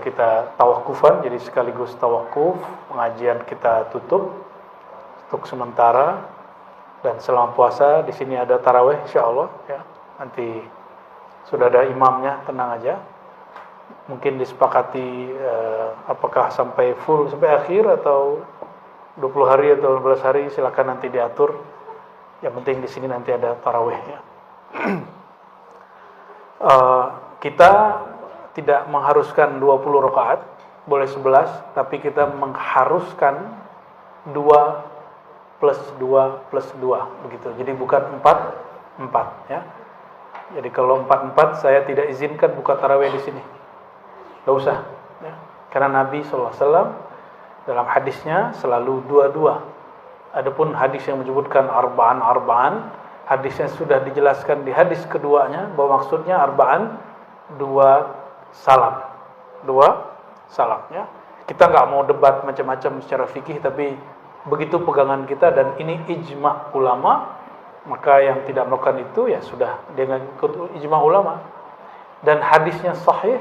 kita tawakufan, jadi sekaligus tawakuf, pengajian kita tutup untuk sementara, dan selama puasa di sini ada tarawih insyaallah ya. Nanti sudah ada imamnya, tenang aja. Mungkin disepakati apakah sampai full sampai akhir atau 20 hari atau 15 hari, silakan nanti diatur. Yang penting di sini nanti ada tarawih ya. Kita tidak mengharuskan 20 rakaat, boleh 11, tapi kita mengharuskan 2 plus 2 plus 2 begitu. Jadi bukan 4 ya. Jadi kalau 4 saya tidak izinkan buka tarawih di sini. Enggak usah ya. Karena Nabi sallallahu alaihi wasallam dalam hadisnya selalu 2. Adapun hadis yang menyebutkan arba'an, hadisnya sudah dijelaskan di hadis keduanya bahwa maksudnya arba'an 2 salam ya. Kita nggak mau debat macam-macam secara fikih, tapi begitu pegangan kita dan ini ijma' ulama, maka yang tidak melakukan itu ya sudah dengan ikut ijma' ulama. Dan hadisnya sahih,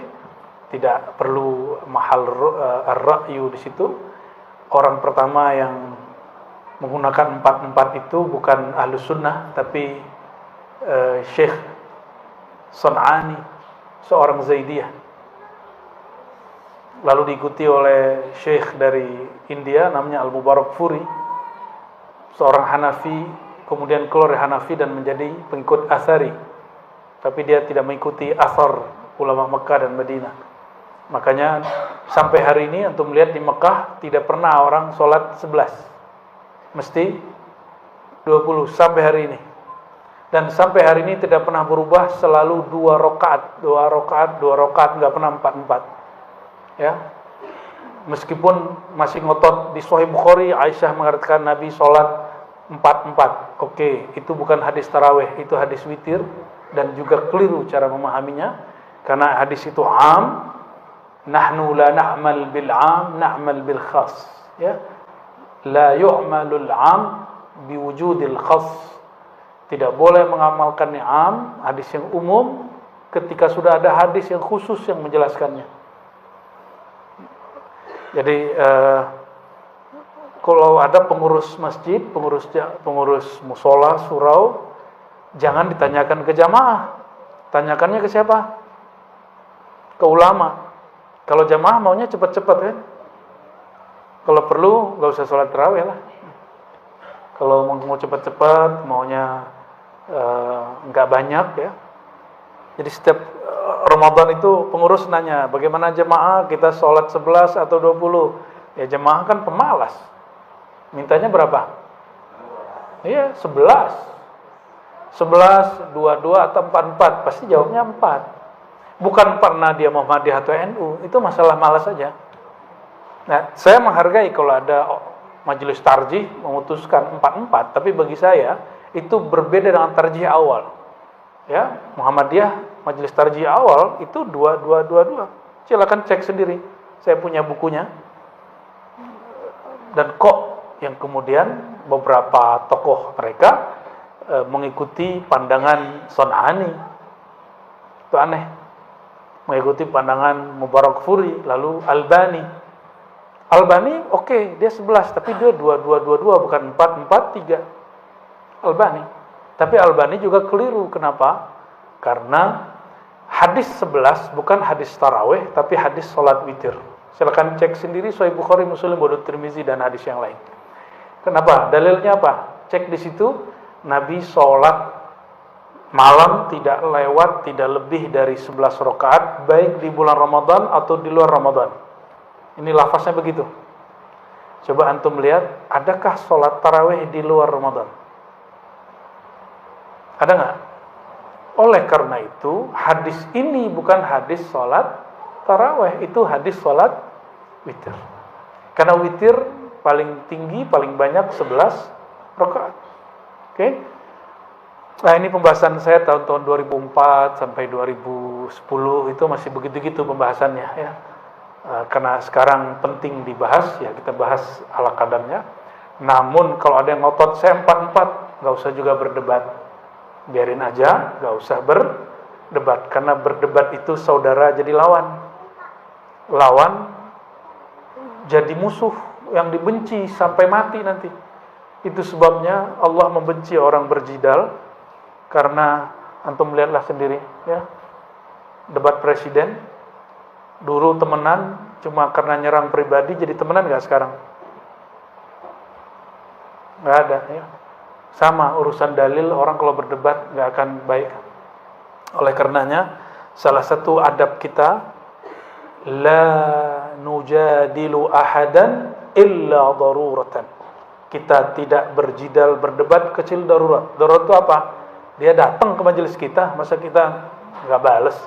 tidak perlu mahal ar-ra'yu di situ. Orang pertama yang menggunakan 4 itu bukan Ahlus Sunnah, tapi Syekh San'ani, seorang Zaidiyah. Lalu diikuti oleh Syekh dari India namanya Al-Mubarakfuri, seorang Hanafi, kemudian keluar dari Hanafi dan menjadi pengikut Athari. Tapi dia tidak mengikuti athar ulama Mekah dan Madinah. Makanya sampai hari ini antum melihat di Mekah tidak pernah orang sholat 11, mesti 20 sampai hari ini. Dan sampai hari ini tidak pernah berubah, selalu 2 rakaat, nggak pernah 4. Ya, meskipun masih ngotot di Sahih Bukhari, Aisyah mengatakan Nabi sholat 4. Oke, itu bukan hadis tarawih, itu hadis witir, dan juga keliru cara memahaminya, karena hadis itu am. Nahnu la na'mal bil 'am, na'mal bil khas. Ya. La yu'malul 'am biwujudil khas. Tidak boleh mengamalkan yang 'am, hadis yang umum, ketika sudah ada hadis yang khusus yang menjelaskannya. Jadi kalau ada pengurus masjid, pengurus musola, surau, jangan ditanyakan ke jamaah. Tanyakannya ke siapa? Ke ulama. Kalau jamaah maunya cepat-cepat kan? Kalau perlu nggak usah sholat tarawih lah. Kalau mau cepat-cepat, maunya nggak banyak ya. Jadi setiap Ramadan itu pengurus nanya, bagaimana jemaah kita sholat 11 atau 20? Ya jemaah kan pemalas. Mintanya berapa? Iya, 11. 11, 22 atau 44, pasti jawabnya 4. Bukan karena dia Muhammadiyah atau NU, itu masalah malas saja. Nah, saya menghargai kalau ada majelis tarjih memutuskan 4, tapi bagi saya itu berbeda dengan tarjih awal. Ya, Muhammadiyah majelis tarjih awal itu 2. Silakan cek sendiri. Saya punya bukunya. Dan kok yang kemudian beberapa tokoh mereka mengikuti pandangan Son'ani. Itu aneh. Mengikuti pandangan Mubarakfuri, lalu Albani oke, dia 11, tapi dia 2, bukan 4, 3. Albani. Tapi Albani juga keliru. Kenapa? Karena hadis 11 bukan hadis tarawih, tapi hadis sholat witir. Silakan cek sendiri Sahih Bukhari, Muslim, Abu Tirmizi dan hadis yang lain. Kenapa? Dalilnya apa? Cek di situ, Nabi sholat malam tidak lewat, tidak lebih dari 11 rakaat, baik di bulan Ramadan atau di luar Ramadan. Ini lafaznya begitu. Coba antum lihat, adakah sholat tarawih di luar Ramadan? Ada nggak? Oleh karena itu, hadis ini bukan hadis sholat tarawih, itu hadis sholat witir. Karena witir paling tinggi, paling banyak 11 rakaat. Oke? Nah, ini pembahasan saya tahun-tahun 2004 sampai 2010 itu masih begitu-gitu pembahasannya ya. Karena sekarang penting dibahas ya, kita bahas ala kadarnya. Namun kalau ada yang ngotot saya 4, nggak usah juga berdebat. Biarin aja, nggak usah berdebat, karena berdebat itu saudara jadi lawan. lawan jadi musuh yang dibenci sampai mati nanti. Itu sebabnya Allah membenci orang berjidal, karena antum lihatlah sendiri ya, debat presiden dulu temenan cuma karena nyerang pribadi, jadi temenan nggak sekarang? Nggak ada ya. Sama urusan dalil, orang kalau berdebat nggak akan baik. Oleh karenanya salah satu adab kita, la nujadilu ahadan illa daruratan. Kita tidak berjidal, berdebat kecil darurat. Darurat itu apa? Dia datang ke majelis kita, masa kita nggak bales?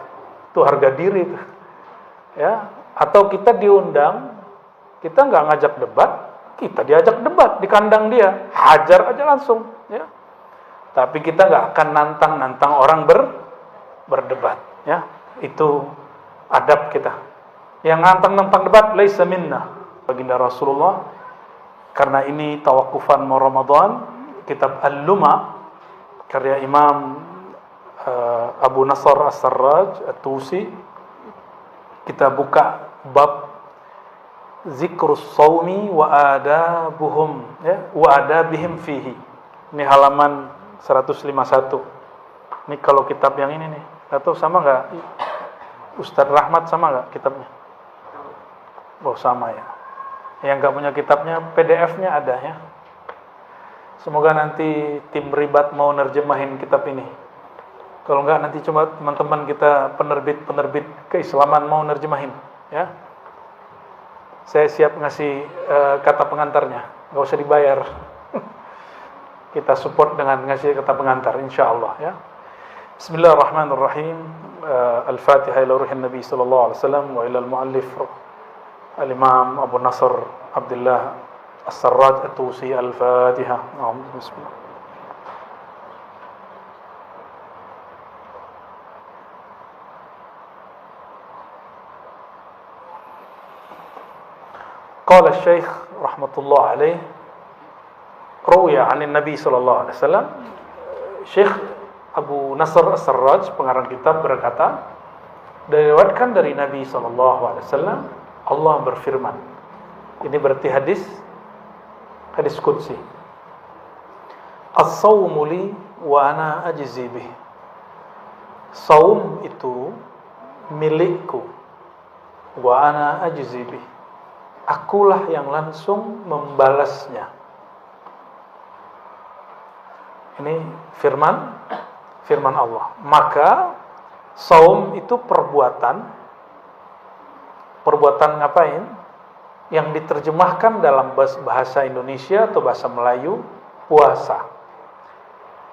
Itu harga diri itu. Ya, atau kita diundang, kita nggak ngajak debat, kita diajak debat di kandang dia, hajar aja langsung. Ya. Tapi kita nggak akan nantang orang berdebat. Ya, itu adab kita. Yang nantang debat laisa minna, baginda Rasulullah. Karena ini tawakufan mau Ramadan, kitab Al-Luma karya Imam Abu Nasr As-Sarraj At-Tusi, kita buka bab zikrus shaumi wa adabuhum ya, wa adabihim fihi. Ini halaman 151. Ini kalau kitab yang ini nih, atau sama enggak? Ustadz Rahmat sama enggak kitabnya? Oh, sama ya. Yang enggak punya kitabnya, PDF-nya ada ya. Semoga nanti tim ribat mau nerjemahin kitab ini. Kalau enggak nanti cuma teman-teman kita penerbit keislaman mau nerjemahin ya. Saya siap ngasih kata pengantarnya, enggak usah dibayar. Kita support dengan ngasih kata pengantar insyaallah ya. Bismillahirrahmanirrahim. Al-Fatihah ila ruhin Nabi sallallahu alaihi wasallam wa ila al-muallif Al-Imam Abu Nasr Abdullah As-Sarraj At-Tusi. Al-Fatihah. Bismillah. Qala Syekh rahmatullah alaih, ruya 'an Nabi sallallahu alaihi wasallam. Syekh Abu Nasr As-Sarraj pengarang kitab berkata, diriwayatkan dari Nabi sallallahu alaihi wasallam, Allah berfirman. Ini berarti hadis qudsi. As-sawmu li wa ana ajzi bih. Saum itu milikku, wa ana ajzi bih. Akulah yang langsung membalasnya. Ini firman Allah. Maka saum itu perbuatan ngapain? Yang diterjemahkan dalam bahasa Indonesia atau bahasa Melayu puasa.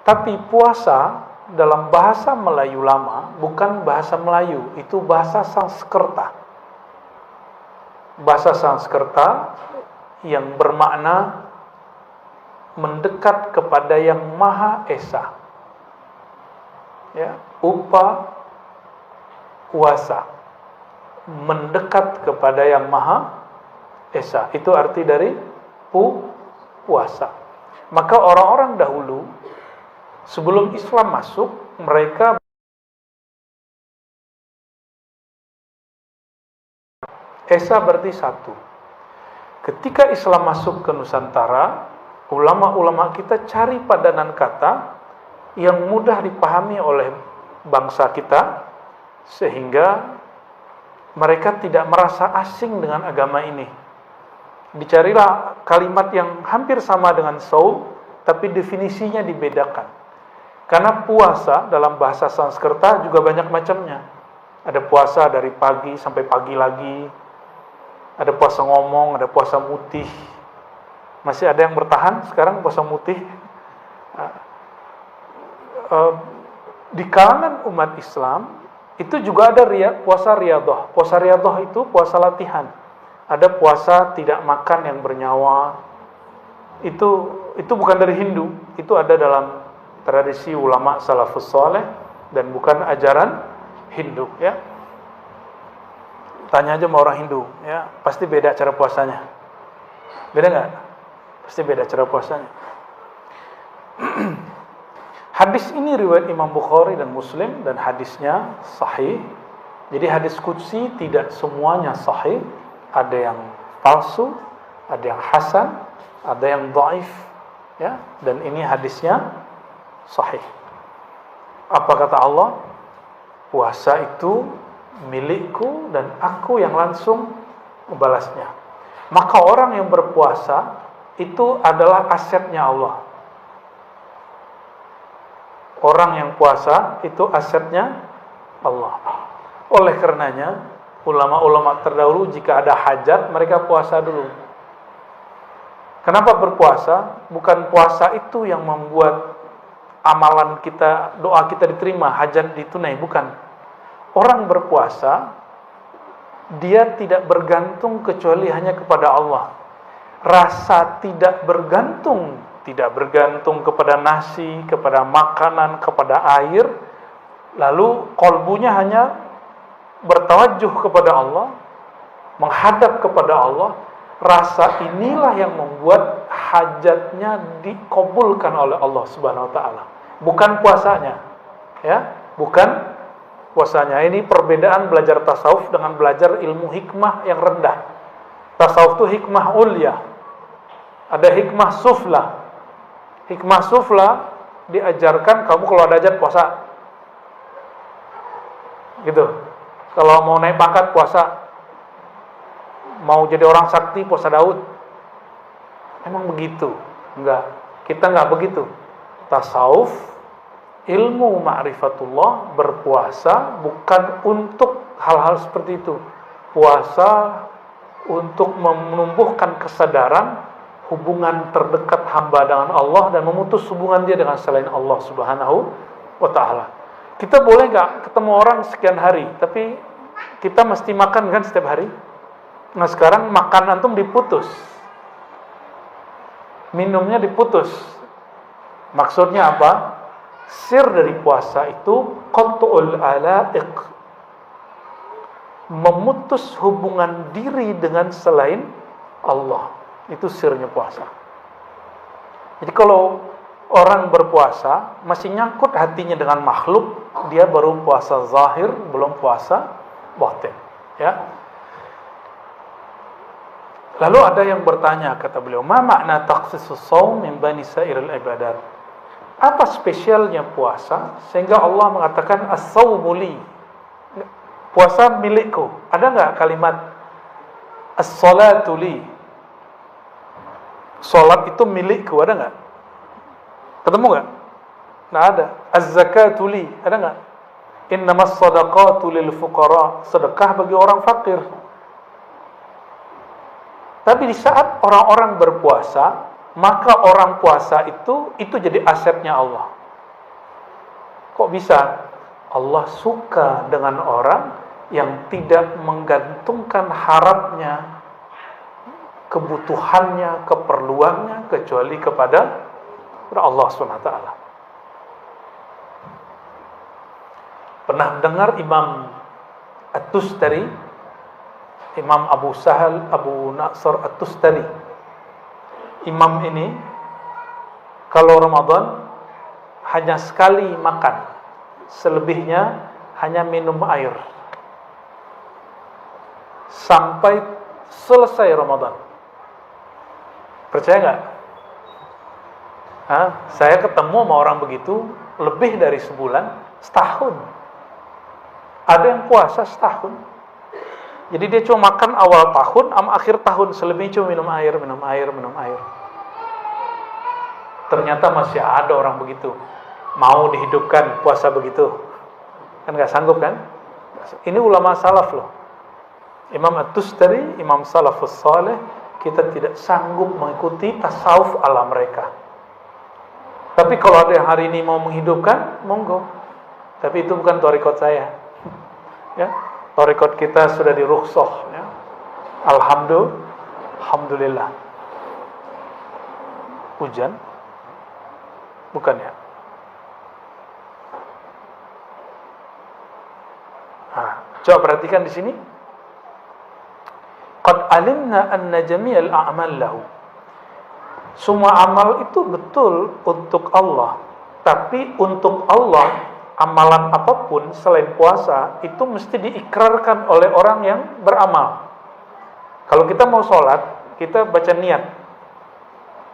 Tapi puasa dalam bahasa Melayu lama bukan bahasa Melayu, itu bahasa Sanskerta. Bahasa Sanskerta yang bermakna mendekat kepada yang Maha Esa. Ya, uasa. Mendekat kepada yang Maha Esa. Itu arti dari puasa. Maka orang-orang dahulu sebelum Islam masuk, mereka Esa berarti satu. Ketika Islam masuk ke Nusantara, ulama-ulama kita cari padanan kata yang mudah dipahami oleh bangsa kita, sehingga mereka tidak merasa asing dengan agama ini. Dicarilah kalimat yang hampir sama dengan saum, tapi definisinya dibedakan. Karena puasa dalam bahasa Sanskerta juga banyak macamnya. Ada puasa dari pagi sampai pagi lagi, ada puasa ngomong, ada puasa mutih. Masih ada yang bertahan sekarang puasa mutih. Di kalangan umat Islam itu juga ada puasa riyadhah. Puasa riyadhah itu puasa latihan. Ada puasa tidak makan yang bernyawa. Itu bukan dari Hindu, itu ada dalam tradisi ulama salafus saleh dan bukan ajaran Hindu ya. Tanya aja sama orang Hindu ya, pasti beda cara puasanya. Beda nggak? Pasti beda cara puasanya. Hadis ini riwayat Imam Bukhari dan Muslim dan hadisnya sahih. Jadi hadis qudsi tidak semuanya sahih, ada yang palsu, ada yang hasan, ada yang dhaif, ya. Dan ini hadisnya sahih. Apa kata Allah? Puasa itu milikku dan aku yang langsung membalasnya. Maka orang yang berpuasa itu adalah asetnya Allah. Orang yang puasa itu asetnya Allah. Oleh karenanya, ulama-ulama terdahulu jika ada hajat, mereka puasa dulu. Kenapa berpuasa? Bukan puasa itu yang membuat amalan kita, doa kita diterima, hajat ditunai, bukan. Orang berpuasa, dia tidak bergantung kecuali hanya kepada Allah. Rasa tidak bergantung kepada nasi, kepada makanan, kepada air, lalu kolbunya hanya bertawajuh kepada Allah, menghadap kepada Allah. Rasa inilah yang membuat hajatnya dikabulkan oleh Allah Subhanahu wa taala. Bukan puasanya. Ya, bukan puasanya. Ini perbedaan belajar tasawuf dengan belajar ilmu hikmah yang rendah. Tasawuf itu hikmah ulya. Ada hikmah sufla. Hikmah sufla diajarkan kamu kalau ada hajat puasa. Gitu. Kalau mau naik pangkat puasa. Mau jadi orang sakti puasa Daud. Emang begitu? Enggak. Kita enggak begitu. Tasawuf, ilmu ma'rifatullah, berpuasa bukan untuk hal-hal seperti itu. Puasa untuk menumbuhkan kesadaran hubungan terdekat hamba dengan Allah dan memutus hubungan dia dengan selain Allah Subhanahu wa taala. Kita boleh enggak ketemu orang sekian hari, tapi kita mesti makan kan setiap hari? Nah sekarang makan antum diputus, minumnya diputus. Maksudnya apa? Sir dari puasa itu qat'ul alaiq, memutus hubungan diri dengan selain Allah. Itu sirnya puasa. Jadi kalau orang berpuasa masih nyangkut hatinya dengan makhluk, dia baru puasa zahir, belum puasa batin, ya. Lalu ada yang bertanya, kata beliau, ma makna takhsisus shaum min bani sa'iril ibadat? Apa spesialnya puasa sehingga Allah mengatakan as-shaumu li? Puasa milikku. Ada enggak kalimat as-salatu li? Salat itu milikku, ada enggak? Ketemu enggak? Nah ada. Az-zakatu li, ada enggak? Innamas shadaqatu lil fuqara. Sedekah bagi orang fakir. Tapi di saat orang-orang berpuasa, maka orang puasa itu jadi asetnya Allah. Kok bisa? Allah suka dengan orang yang tidak menggantungkan harapnya, kebutuhannya, keperluannya kecuali kepada Allah SWT. Pernah dengar Imam At-Tustari, Imam Abu Sahal Abu Nasr At-Tustari. Imam ini kalau Ramadan hanya sekali makan, selebihnya hanya minum air sampai selesai Ramadan. Percaya nggak? Saya ketemu sama orang begitu lebih dari sebulan, setahun. Ada yang puasa setahun. Jadi dia cuma makan awal tahun sama akhir tahun, selebihnya cuma minum air. Ternyata masih ada orang begitu. Mau dihidupkan puasa begitu. Kan gak sanggup kan? Ini ulama salaf loh. Imam At-Tustari, Imam Salafus Saleh, kita tidak sanggup mengikuti tasawuf ala mereka. Tapi kalau ada yang hari ini mau menghidupkan, monggo. Tapi itu bukan thariqat saya. Ya. Thariqat kita sudah dirukhsah, ya. Alhamdulillah. Hujan? Bukan ya? Coba perhatikan di sini. Qad alimna anna jami'al a'mal lahu. Semua amal itu betul untuk Allah, tapi untuk Allah amalan apapun selain puasa itu mesti diikrarkan oleh orang yang beramal. Kalau kita mau sholat, kita baca niat.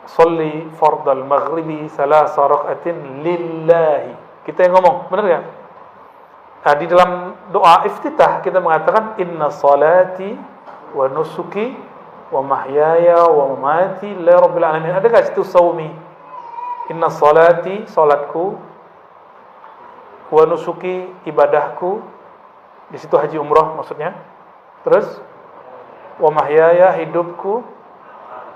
Sholli fardal maghribi salasa raka'atin lillahi. Kita yang ngomong, benar enggak? Nah, di dalam doa iftitah kita mengatakan inna salati wa nusuki wa mahyaya wa mamati lillahi rabbil alamin. Ada enggak situ saumi? Inna salati, salatku, wa nusuki, ibadahku. Di situ haji umrah maksudnya. Terus wa mahyaya, hidupku,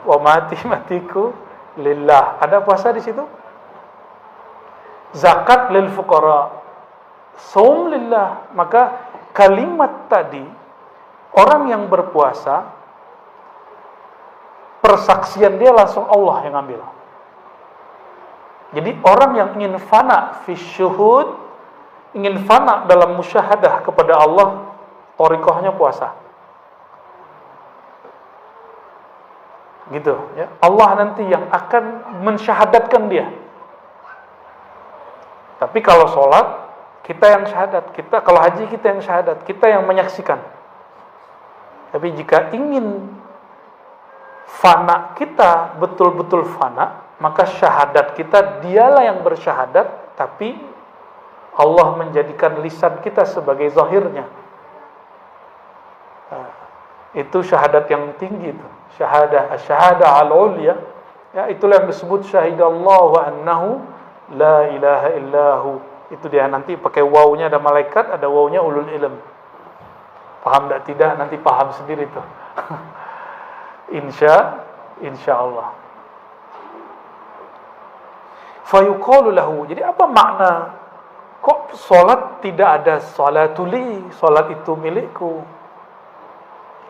wa mati, matiku lillah. Ada puasa di situ? Zakat lil fuqara, saum lillah. Maka kalimat tadi, orang yang berpuasa, persaksian dia langsung Allah yang ambil. Jadi orang yang ingin fana fi syuhud, ingin fana dalam musyahadah kepada Allah, thariqahnya puasa. Gitu ya. Allah nanti yang akan mensyahadatkan dia. Tapi kalau sholat, kita yang syahadat. Kita kalau haji, kita yang syahadat. Kita yang menyaksikan. Tapi jika ingin fana kita betul-betul fana, maka syahadat kita dialah yang bersyahadat, tapi Allah menjadikan lisan kita sebagai zahirnya. Nah, itu syahadat yang tinggi itu. Syahadah al-ulya. Ya, itulah yang disebut syahidallahu annahu la ilaha illahu. Itu dia nanti pakai wawunya ada malaikat, ada wawunya ulul ilm. Paham tak? Tidak, nanti paham sendiri tuh. Insya Allah. Fayuqalu lahu. Jadi apa makna? Kok salat tidak ada salatuli, salat itu milikku?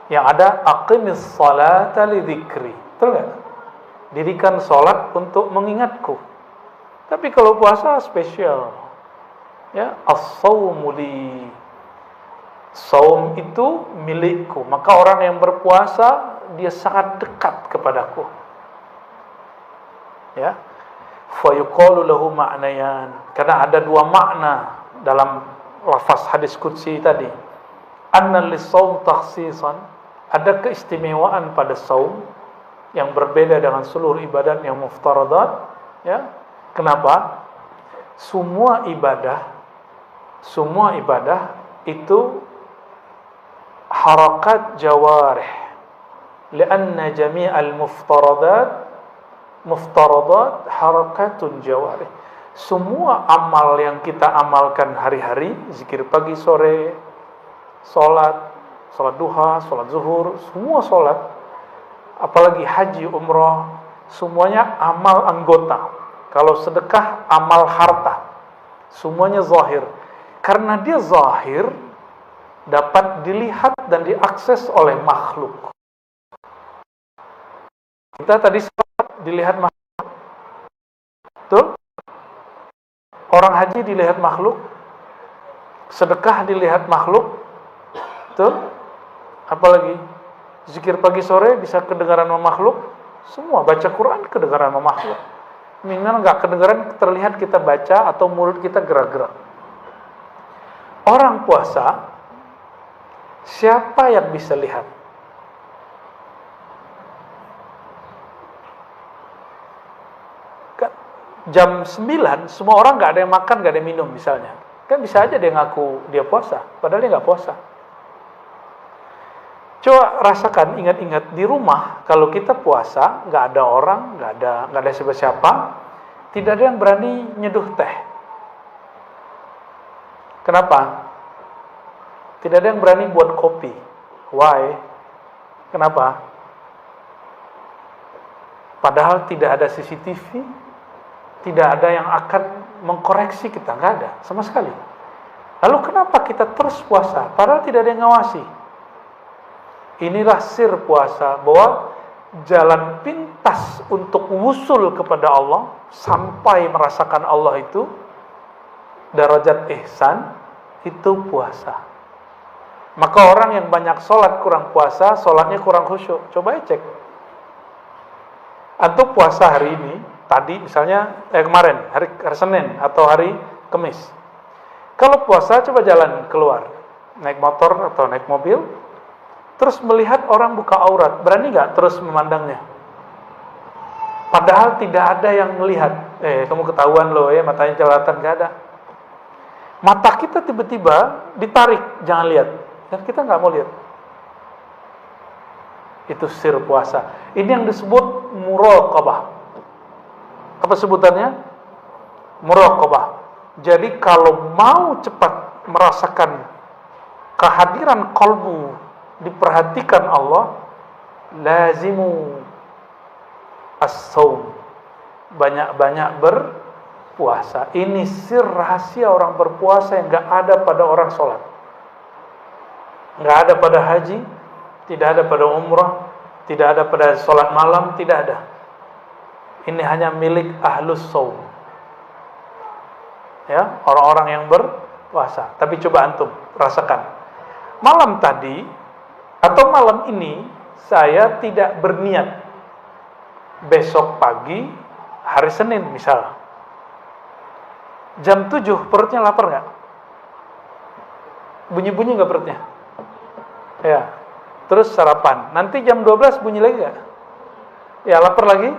Yang ada aqimis salata li dzikri. Betul enggak? Dirikan salat untuk mengingatku. Tapi kalau puasa spesial. Ya, as-shaumu li. Saum itu milikku. Maka orang yang berpuasa dia sangat dekat kepadaku. Ya. Fa yuqalu lahu ma'nayan. Karena ada dua makna dalam lafaz hadis qudsi tadi. Anna lis-shaum takhsisan. Ada keistimewaan pada saum yang berbeda dengan seluruh ibadat yang muftaradat, ya. Kenapa? Semua ibadah itu harakat jawarih. Lianna jami'al muftaradat harakatun jawarih. Semua amal yang kita amalkan hari-hari, zikir pagi sore, salat duha, salat zuhur, semua salat, apalagi haji, umrah, semuanya amal anggota. Kalau sedekah, amal harta. Semuanya zahir. Karena dia zahir, dapat dilihat dan diakses oleh makhluk. Kita tadi dilihat makhluk. Betul? Orang haji dilihat makhluk. Sedekah dilihat makhluk. Betul? Apalagi zikir pagi sore bisa kedengaran sama makhluk. Semua baca Quran kedengaran sama makhluk. Minimal enggak kedengaran, terlihat kita baca atau mulut kita gerak-gerak. Orang puasa, siapa yang bisa lihat? Jam 9 semua orang enggak ada yang makan, enggak ada yang minum misalnya. Kan bisa aja dia ngaku dia puasa, padahal dia enggak puasa. Coba rasakan, ingat-ingat di rumah kalau kita puasa, nggak ada orang, nggak ada siapa-siapa, tidak ada yang berani nyeduh teh. Kenapa? Tidak ada yang berani buat kopi. Why? Kenapa? Padahal tidak ada CCTV, tidak ada yang akan mengkoreksi kita, nggak ada sama sekali. Lalu kenapa kita terus puasa? Padahal tidak ada yang ngawasi. Inilah sir puasa, bahwa jalan pintas untuk wusul kepada Allah, sampai merasakan Allah itu, darajat ihsan, itu puasa. Maka orang yang banyak sholat kurang puasa, sholatnya kurang khusyuk. Coba cek. Atau puasa hari ini, tadi misalnya, kemarin, hari Senin atau hari Kamis. Kalau puasa coba jalan keluar, naik motor atau naik mobil, terus melihat orang buka aurat, berani nggak terus memandangnya? Padahal tidak ada yang melihat. Kamu ketahuan loh ya, matanya jelalatan, nggak ada. Mata kita tiba-tiba ditarik, jangan lihat, dan kita nggak mau lihat. Itu sir puasa. Ini yang disebut muraqabah. Apa sebutannya? Muraqabah. Jadi kalau mau cepat merasakan kehadiran qalbu, diperhatikan Allah, lazimu as-saum, banyak-banyak berpuasa. Ini sir rahasia orang berpuasa yang gak ada pada orang sholat, gak ada pada haji, tidak ada pada umrah, tidak ada pada sholat malam, tidak ada. Ini hanya milik ahlus saum, ya, orang-orang yang berpuasa. Tapi coba antum rasakan, malam tadi atau malam ini saya tidak berniat besok pagi hari Senin misal jam 7 perutnya lapar nggak? Bunyi-bunyi nggak perutnya? Ya. Terus sarapan. Nanti jam 12 bunyi lagi nggak? Ya, lapar lagi.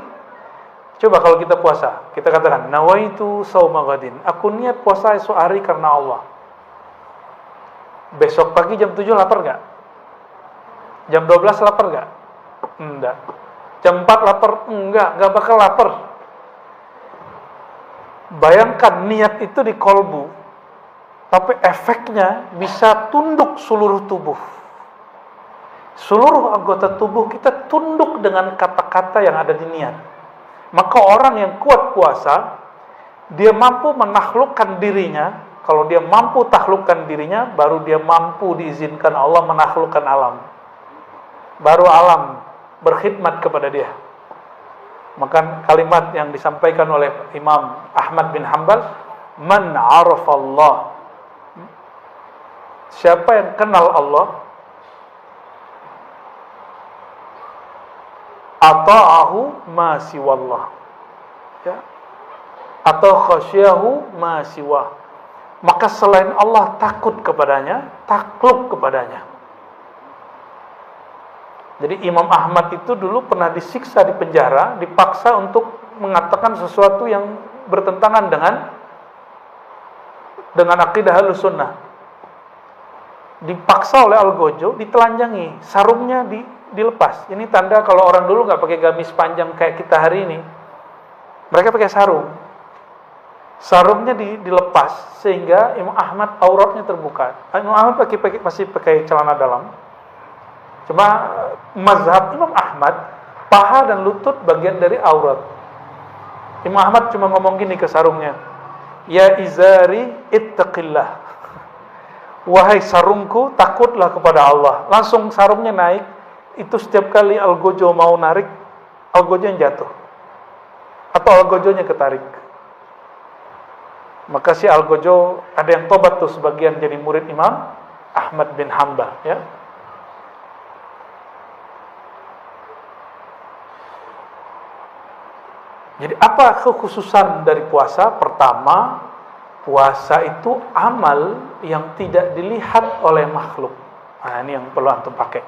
Coba kalau kita puasa, kita katakan nawaitu shauma ghadin. Aku niat puasa esok hari karena Allah. Besok pagi jam 7 lapar nggak? Jam 12 lapar nggak? Enggak. Jam 4 lapar? Enggak bakal lapar. Bayangkan niat itu di kolbu, tapi efeknya bisa tunduk seluruh tubuh. Seluruh anggota tubuh kita tunduk dengan kata-kata yang ada di niat. Maka orang yang kuat puasa, dia mampu menaklukkan dirinya. Kalau dia mampu taklukkan dirinya, baru dia mampu diizinkan Allah menaklukkan alam. Baru alam berkhidmat kepada dia. Maka kalimat yang disampaikan oleh Imam Ahmad bin Hanbal, man arafallah, siapa yang kenal Allah, ata'ahu ma siwallah, ya, atau khasyahu ma siwah, maka selain Allah takut kepadanya, takluk kepadanya. Jadi Imam Ahmad itu dulu pernah disiksa di penjara, dipaksa untuk mengatakan sesuatu yang bertentangan dengan akidah Ahlussunnah. Dipaksa oleh Algojo, ditelanjangi, sarungnya dilepas. Ini tanda kalau orang dulu nggak pakai gamis panjang kayak kita hari ini, mereka pakai sarung. Sarungnya dilepas sehingga Imam Ahmad auratnya terbuka. Imam Ahmad masih pakai celana dalam. Cuma mazhab Imam Ahmad, paha dan lutut bagian dari aurat. Imam Ahmad cuma ngomong gini ke sarungnya, ya izari ittaqillah, wahai sarungku takutlah kepada Allah. Langsung sarungnya naik. Itu setiap kali Algojo mau narik, Algojo yang jatuh atau Algojonya ketarik. Maka si Algojo ada yang tobat tuh sebagian jadi murid Imam Ahmad bin Hanbal, ya. Jadi apa kekhususan dari puasa? Pertama, puasa itu amal yang tidak dilihat oleh makhluk. Nah, ini yang perlu antum pakai.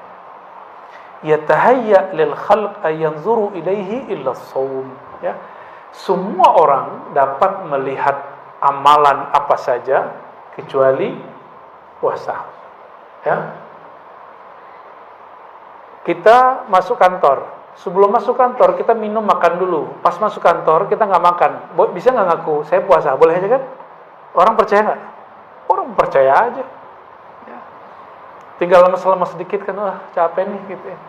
Yatahayya lil khalq ay yanzuru ilaihi illa shaum, ya. Semua orang dapat melihat amalan apa saja kecuali puasa. Ya. Kita masuk kantor. Sebelum masuk kantor kita minum makan dulu. Pas masuk kantor kita nggak makan. Bisa nggak ngaku saya puasa? Boleh aja kan? Orang percaya nggak? Orang percaya aja. Ya. Tinggal lemes-lemes sedikit kan, wah capek nih gitu ya.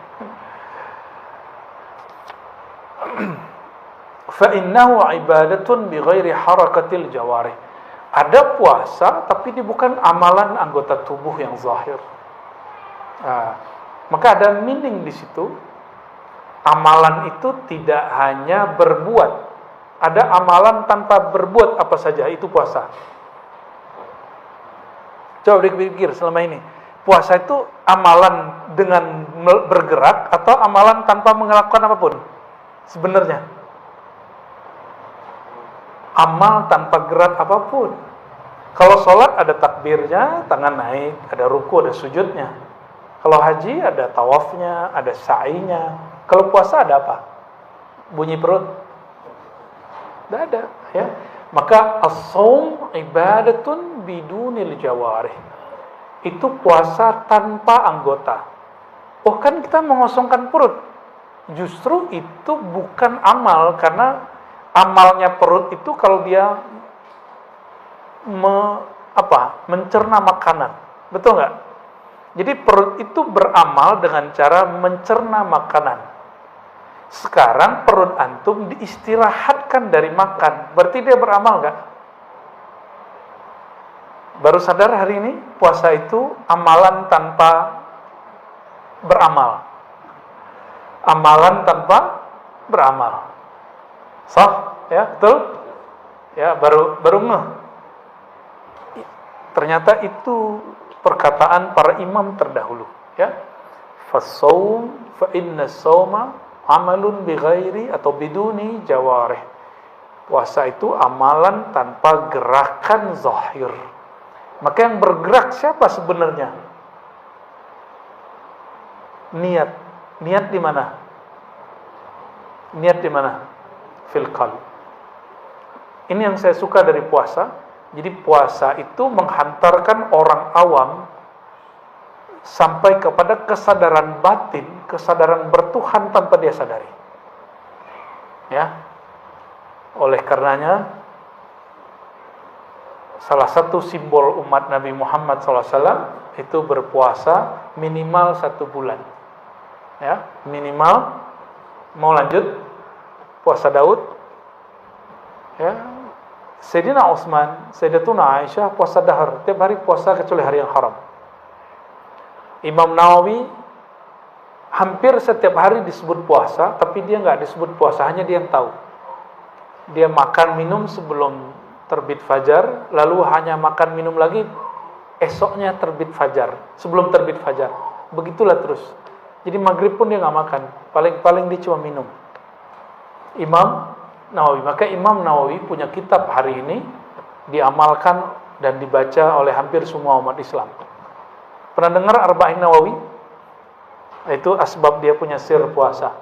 Fa innahu ibadatun bi ghairi harakatil jawarih. Ada puasa tapi ini bukan amalan anggota tubuh yang zahir. Nah, maka ada meaning di situ. Amalan itu tidak hanya berbuat. Ada amalan tanpa berbuat apa saja, itu puasa. Coba dipikir selama ini. Puasa itu amalan dengan bergerak atau amalan tanpa melakukan apapun? Sebenarnya amal tanpa gerak apapun. Kalau sholat ada takbirnya, tangan naik, ada ruku, ada sujudnya. Kalau haji ada tawafnya, ada sa'inya. Kalau puasa ada apa? Bunyi perut? Tidak ada, ya. Maka as-shaum ibadatun bidunil jawarih. Itu puasa tanpa anggota. Oh, kan kita mengosongkan perut. Justru itu bukan amal, karena amalnya perut itu kalau dia mencerna makanan. Betul nggak? Jadi perut itu beramal dengan cara mencerna makanan. Sekarang perut antum diistirahatkan dari makan. Berarti dia beramal nggak? Baru sadar hari ini puasa itu amalan tanpa beramal. Amalan tanpa beramal. Sah? Ya, betul? Ya, baru ngeh. Ternyata itu perkataan para imam terdahulu, ya. Fasawm fa inna sawma amalun bighairi atau biduni jawarih. Puasa itu amalan tanpa gerakan zahir. Maka yang bergerak siapa sebenarnya? Niat. Niat di mana? Niat di mana? Fil qalb. Ini yang saya suka dari puasa. Jadi puasa itu menghantarkan orang awam sampai kepada kesadaran batin, kesadaran bertuhan tanpa dia sadari. Ya. Oleh karenanya salah satu simbol umat Nabi Muhammad SAW itu berpuasa minimal 1 bulan. Ya, minimal. Mau lanjut puasa Daud? Ya. Sayyidina Utsman, Sayyidatuna Aisyah puasa dahar, tiap hari puasa kecuali hari yang haram. Imam Nawawi hampir setiap hari disebut puasa, tapi dia nggak disebut puasa, hanya dia yang tahu. Dia makan minum sebelum terbit fajar, lalu hanya makan minum lagi esoknya terbit fajar, sebelum terbit fajar. Begitulah terus. Jadi maghrib pun dia nggak makan, paling dia cuma minum. Imam Nawawi. Maka Imam Nawawi punya kitab hari ini diamalkan dan dibaca oleh hampir semua umat Islam. Pernah dengar Arba'in Nawawi? Itu asbab dia punya sir puasa.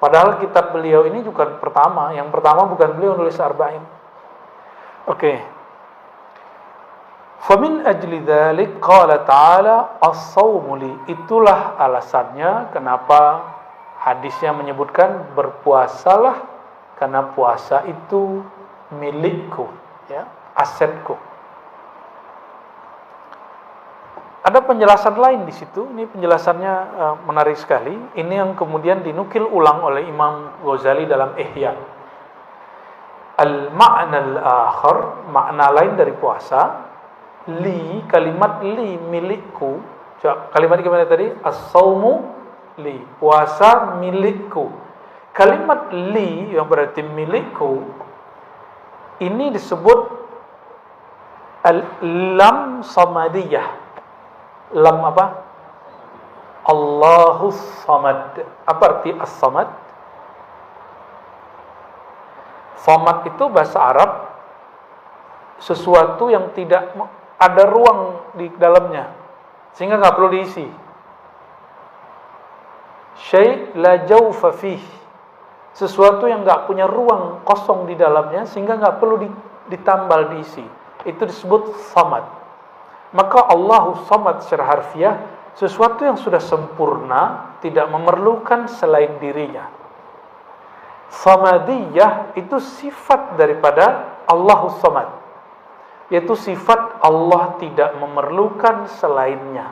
Padahal kitab beliau ini juga pertama. Yang pertama bukan beliau nulis Arba'in. Oke. Famin ajli dzalik qala ta'ala as-shawmu li. Itulah alasannya kenapa hadisnya menyebutkan berpuasalah, karena puasa itu milikku, ya, asetku. Ada penjelasan lain di situ. Ini penjelasannya menarik sekali. Ini yang kemudian dinukil ulang oleh Imam Ghazali dalam Ihya. Al-ma'na al-akhar, makna lain dari puasa, li, kalimat li, milikku. Kalimat gimana tadi? As-shawmu li, puasa milikku. Kalimat li yang berarti milikku ini disebut lam samadiyah. Lam apa? Allahus samad. Apa arti as-samad? Samad itu bahasa Arab sesuatu yang tidak ada ruang di dalamnya, sehingga nggak perlu diisi. Syai' la jawfa fihi, sesuatu yang nggak punya ruang kosong di dalamnya sehingga nggak perlu ditambal diisi. Itu disebut samad. Maka Allahu samad secara harfiah sesuatu yang sudah sempurna, tidak memerlukan selain dirinya. Samadiyah itu sifat daripada Allahu samad, yaitu sifat Allah tidak memerlukan selainnya.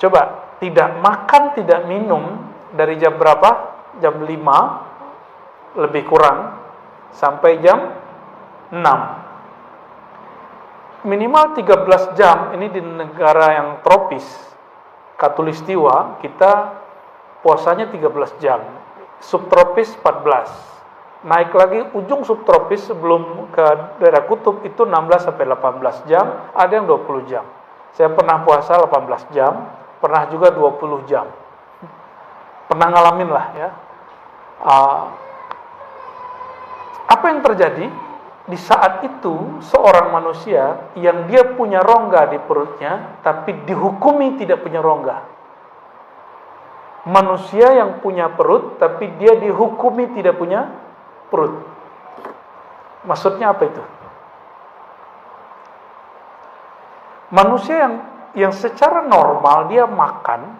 Coba, tidak makan, tidak minum dari jam berapa? Jam 5 lebih kurang sampai jam 6. Minimal 13 jam. Ini di negara yang tropis, khatulistiwa, kita puasanya 13 jam. Subtropis 14. Naik lagi ujung subtropis sebelum ke daerah kutub itu 16 sampai 18 jam, ada yang 20 jam. Saya pernah puasa 18 jam, pernah juga 20 jam. Pernah ngalamin lah, ya. Apa yang terjadi? di saat itu seorang manusia yang dia punya rongga di perutnya tapi dihukumi tidak punya rongga. Manusia yang punya perut tapi dia dihukumi tidak punya perut. Maksudnya apa itu? Manusia yang secara normal dia makan,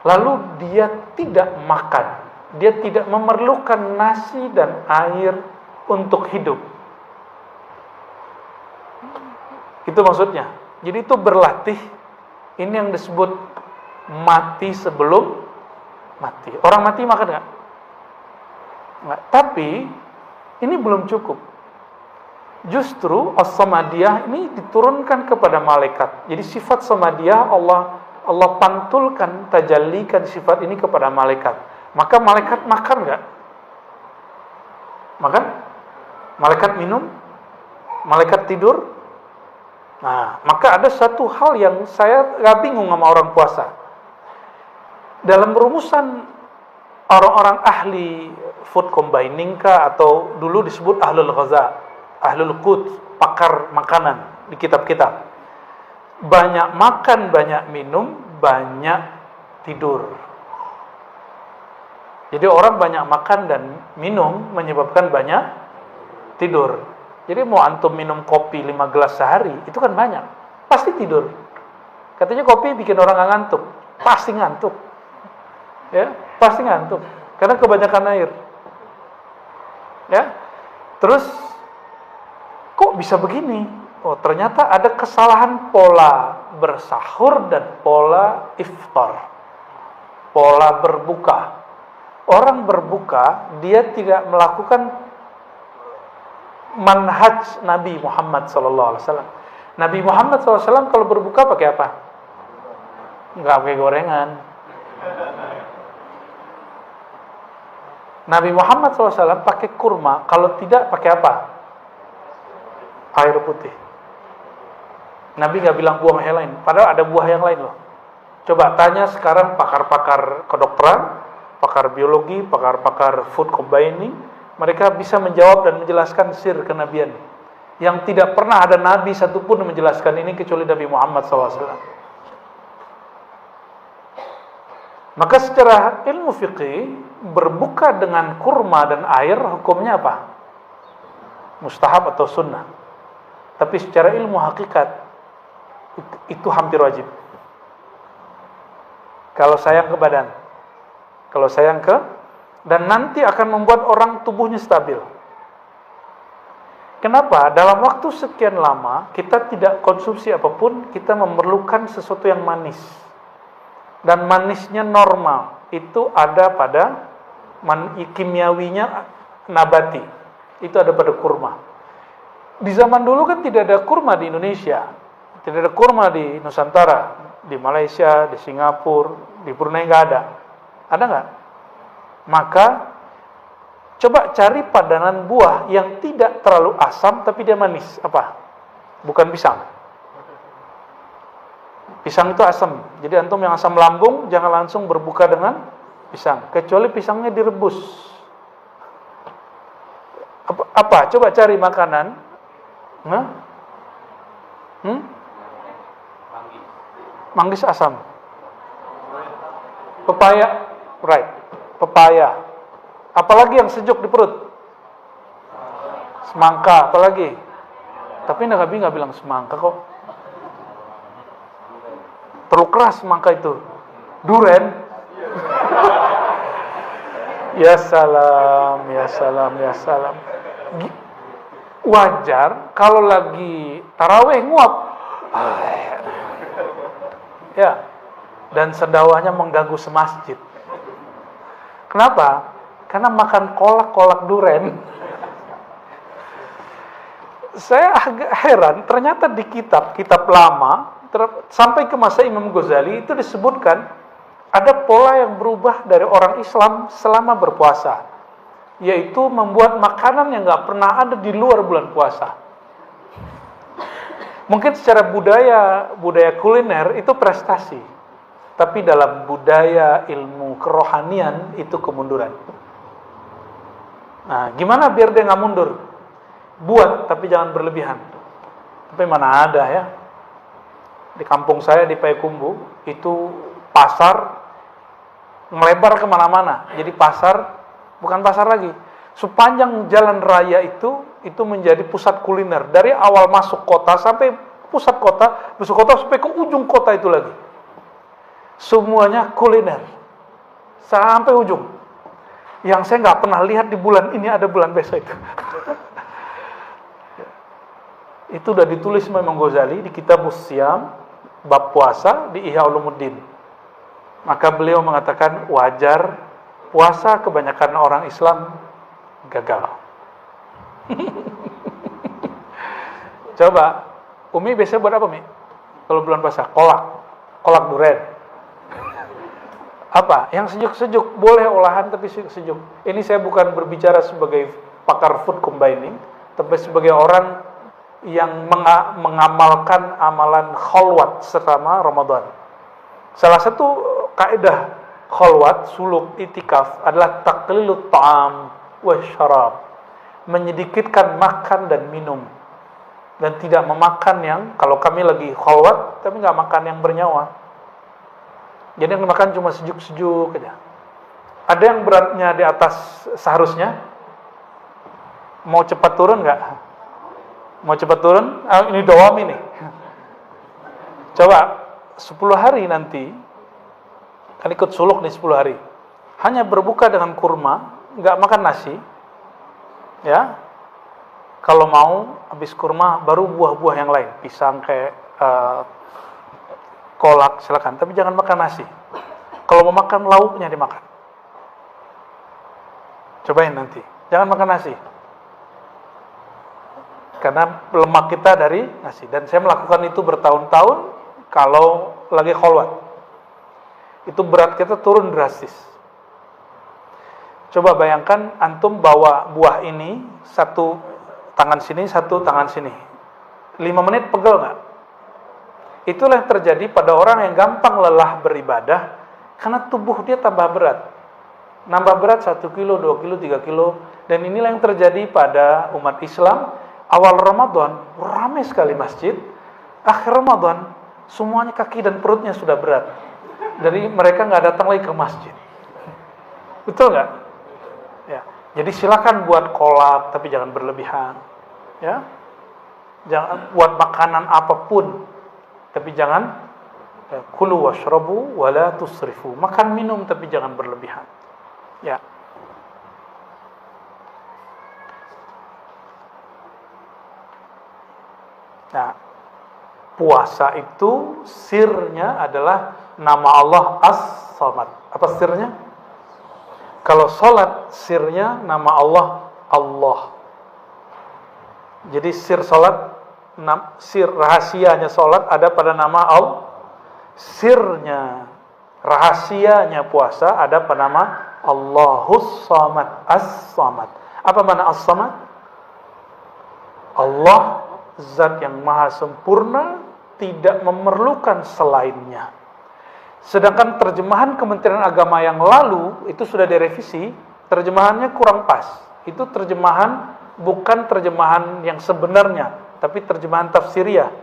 lalu dia tidak makan. Dia tidak memerlukan nasi dan air untuk hidup. Itu maksudnya. Jadi itu berlatih. Ini yang disebut mati sebelum mati. Orang mati makan nggak? Nggak. Tapi ini belum cukup. Justru as-samadiyah ini diturunkan kepada malaikat. Jadi sifat samadiyah Allah pantulkan, tajallikan sifat ini kepada malaikat. Maka malaikat makan nggak? Makan? Malaikat minum? Malaikat tidur? Nah, maka ada satu hal yang saya gak bingung sama orang puasa. Dalam rumusan orang-orang ahli food combining kah, atau dulu disebut ahlul ghaza, ahlul quds, pakar makanan di kitab-kitab. Banyak makan, banyak minum, banyak tidur. Jadi orang banyak makan dan minum menyebabkan banyak tidur. Jadi mau antum minum kopi 5 gelas sehari, itu kan banyak. Pasti tidur. Katanya kopi bikin orang nggak ngantuk. Pasti ngantuk. Ya, pasti ngantuk. Karena kebanyakan air. Ya. Terus, kok bisa begini? Oh, ternyata ada kesalahan pola bersahur dan pola iftar. Pola berbuka. Orang berbuka, dia tidak melakukan manhaj Nabi Muhammad SAW. Nabi Muhammad SAW kalau berbuka pakai apa? Enggak pakai gorengan. Nabi Muhammad SAW pakai kurma. Kalau tidak pakai apa? Air putih. Nabi nggak bilang buah yang lain. Padahal ada buah yang lain loh. Coba tanya sekarang pakar-pakar kedokteran, pakar biologi, pakar-pakar food combining. Mereka bisa menjawab dan menjelaskan sir kenabian. Yang tidak pernah ada nabi satupun yang menjelaskan ini kecuali Nabi Muhammad SAW. Maka secara ilmu fikih, berbuka dengan kurma dan air hukumnya apa? Mustahab atau sunnah. Tapi secara ilmu hakikat, itu hampir wajib. Kalau sayang ke badan. Kalau sayang ke, dan nanti akan membuat orang tubuhnya stabil. Kenapa? Dalam waktu sekian lama, kita tidak konsumsi apapun, kita memerlukan sesuatu yang manis. Dan manisnya normal. Itu ada pada kimiawinya nabati. Itu ada pada kurma. Di zaman dulu kan tidak ada kurma di Indonesia. Tidak ada kurma di Nusantara. Di Malaysia, di Singapura, di Brunei nggak ada. Ada nggak? Maka coba cari padanan buah yang tidak terlalu asam tapi dia manis. Apa? Bukan pisang. Pisang itu asam. Jadi antum yang asam lambung jangan langsung berbuka dengan pisang, kecuali pisangnya direbus. Apa? Coba cari makanan. Manggis asam. Pepaya, right. Pepaya. Apalagi yang sejuk di perut? Semangka, apalagi? Tapi Nabi nggak bilang semangka kok. Terlalu keras semangka itu. Duren. Ya salam, ya salam, ya salam. Wajar kalau lagi taraweh nguap. Ya. Dan sendawanya mengganggu semasjid. Kenapa? Karena makan kolak-kolak duren. Saya agak heran, ternyata di kitab lama, sampai ke masa Imam Ghazali, itu disebutkan ada pola yang berubah dari orang Islam selama berpuasa. Yaitu membuat makanan yang nggak pernah ada di luar bulan puasa. Mungkin secara budaya kuliner itu prestasi. Tapi dalam budaya ilmu kerohanian itu kemunduran. Nah, gimana biar dia nggak mundur? buat tapi jangan berlebihan. Tapi mana ada ya. Di kampung saya di Payakumbuh itu pasar melebar kemana-mana. Jadi pasar bukan pasar lagi. Sepanjang jalan raya itu menjadi pusat kuliner. Dari awal masuk kota sampai pusat kota sampai ke ujung kota itu lagi. Semuanya kuliner. Sampai ujung. Yang saya nggak pernah lihat di bulan ini ada bulan besok itu. Itu udah ditulis Imam Ghazali di kitab Siyam bab puasa di Ihya Ulumuddin. Maka beliau mengatakan wajar puasa kebanyakan orang Islam gagal. Coba, Umi biasanya buat apa, Mi? Kalau bulan puasa, kolak durian. Apa? Yang sejuk-sejuk, boleh olahan tapi sejuk. Ini saya bukan berbicara sebagai pakar food combining, tapi sebagai orang yang mengamalkan amalan khalwat selama Ramadan. Salah satu kaidah khalwat, suluk, itikaf adalah taqlilut ta'am wa syarab. Menyedikitkan makan dan minum. Dan tidak memakan yang, kalau kami lagi khalwat, tapi nggak makan yang bernyawa. Jadi yang makan cuma sejuk-sejuk aja. Ada yang beratnya di atas seharusnya? Mau cepat turun nggak? Mau cepat turun? Ini dawam ini. Coba 10 hari nanti kan ikut suluk nih 10 hari. Hanya berbuka dengan kurma, nggak makan nasi. Ya. Kalau mau habis kurma baru buah-buah yang lain, pisang kayak kolak silakan, tapi jangan makan nasi. Kalau mau makan lauknya dimakan. Cobain nanti. Jangan makan nasi. Karena lemak kita dari nasi. Dan saya melakukan itu bertahun-tahun kalau lagi khalwat. Itu berat kita turun drastis. Coba bayangkan antum bawa buah ini, satu tangan sini, satu tangan sini. 5 menit pegel nggak? Itulah yang terjadi pada orang yang gampang lelah beribadah karena tubuh dia tambah berat. Nambah berat 1 kilo, 2 kilo, 3 kilo. Dan inilah yang terjadi pada umat Islam. Awal Ramadan, ramai sekali masjid. Akhir Ramadan, semuanya kaki dan perutnya sudah berat. Jadi mereka nggak datang lagi ke masjid. Betul nggak? Ya. Jadi silakan buat kolak, tapi jangan berlebihan. Ya. Jangan buat makanan apapun, tapi jangan kulu washrabu wala tusrifu. Makan minum tapi jangan berlebihan. Ya. Nah, puasa itu sirnya adalah nama Allah As-Samad. Apa sirnya? Kalau sholat sirnya nama Allah Allah. Jadi sir sholat, sir rahasianya sholat ada pada nama Allah. Sirnya, rahasianya puasa ada pada nama Allahus Samad, As-Samad. Apa makna As-Samad? Allah zat yang maha sempurna, tidak memerlukan selainnya. Sedangkan terjemahan Kementerian Agama yang lalu itu sudah direvisi, terjemahannya kurang pas. Itu terjemahan bukan terjemahan yang sebenarnya, tapi terjemahan tafsiriyah.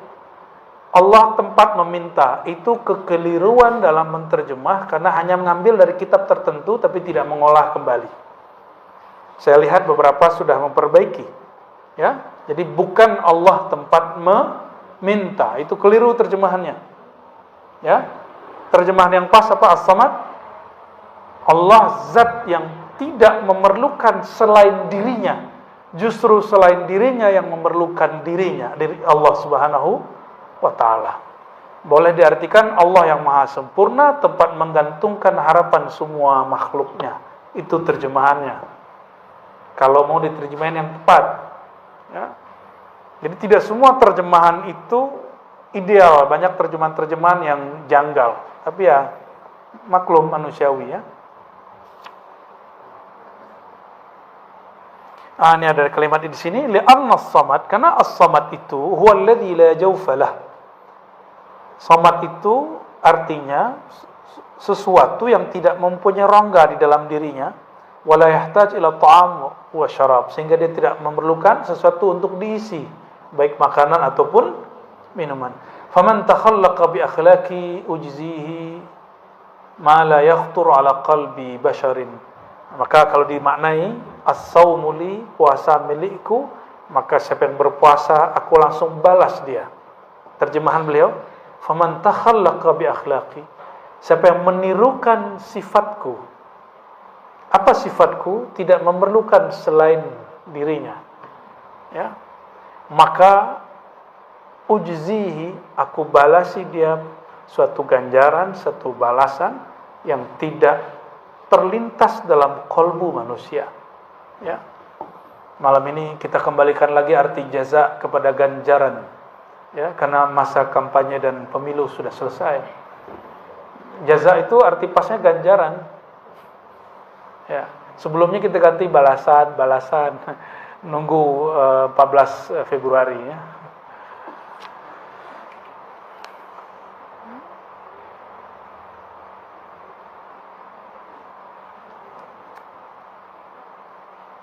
Allah tempat meminta, itu kekeliruan dalam menterjemah karena hanya mengambil dari kitab tertentu tapi tidak mengolah kembali. Saya lihat beberapa sudah memperbaiki. Ya, jadi bukan Allah tempat meminta, itu keliru terjemahannya. Ya, terjemahan yang pas apa? As-Samad. Allah zat yang tidak memerlukan selain dirinya, justru selain dirinya yang memerlukan dirinya, diri Allah Subhanahu wa Ta'ala. Boleh diartikan Allah yang maha sempurna, tempat menggantungkan harapan semua makhluknya. Itu terjemahannya. Kalau mau diterjemahin yang tepat. Ya. Jadi tidak semua terjemahan itu ideal, banyak terjemahan-terjemahan yang janggal. Tapi ya maklum manusiawi ya. Ini ada kalimat di sini, li'anna as-samad, karena as-samad itu huwa alladzi la jawfa lah. Samad itu artinya sesuatu yang tidak mempunyai rongga di dalam dirinya, wala yahtaj ila ta'am wa syarab, sehingga dia tidak memerlukan sesuatu untuk diisi, baik makanan ataupun minuman. Faman takhallaqa bi akhlaqi ujzihi ma la yakhtur ala qalbi basharin. Maka kalau dimaknai as-saumu li, puasa milikku, maka siapa yang berpuasa aku langsung balas dia. Terjemahan beliau, faman takhallaqa bi akhlaqi, siapa yang menirukan sifatku. Apa sifatku? Tidak memerlukan selain dirinya. Ya. Maka ujzihi, aku balasi dia suatu ganjaran, suatu balasan yang tidak terlintas dalam kolbu manusia. Ya. Malam ini kita kembalikan lagi arti jaza kepada ganjaran. Ya, karena masa kampanye dan pemilu sudah selesai. Jaza itu arti pasnya ganjaran. Ya, sebelumnya kita ganti balasan, nunggu 14 Februari ya.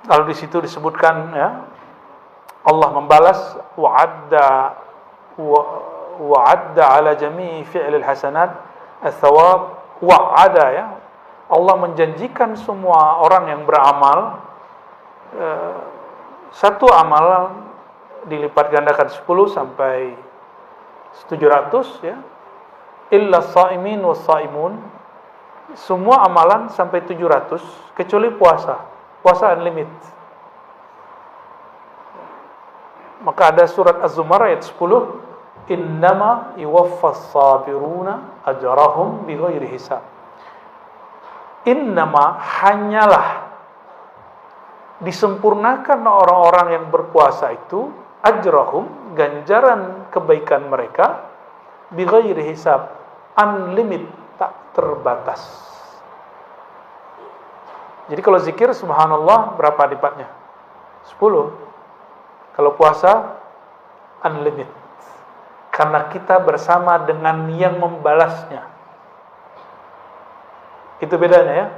Lalu di situ disebutkan ya, Allah membalas wa'adda ala jami'i fi'lil hasanat ats-tsawab wa'ada ya. Allah menjanjikan semua orang yang beramal satu amalan dilipat gandakan 10 sampai 700 ya. Illa shaimin was-saimun, semua amalan sampai 700 kecuali puasa. Puasa unlimited. Maka ada surat Az-Zumar ayat 10, innama yuwaffas sabiruna ajrahum bighairi hisab. Innama, hanyalah disempurnakan orang-orang yang berpuasa itu ajrahum, ganjaran kebaikan mereka, bighairi hisab, unlimited, tak terbatas. Jadi kalau zikir subhanallah berapa lipatnya? 10. Kalau puasa unlimited. Karena kita bersama dengan yang membalasnya. Itu bedanya ya.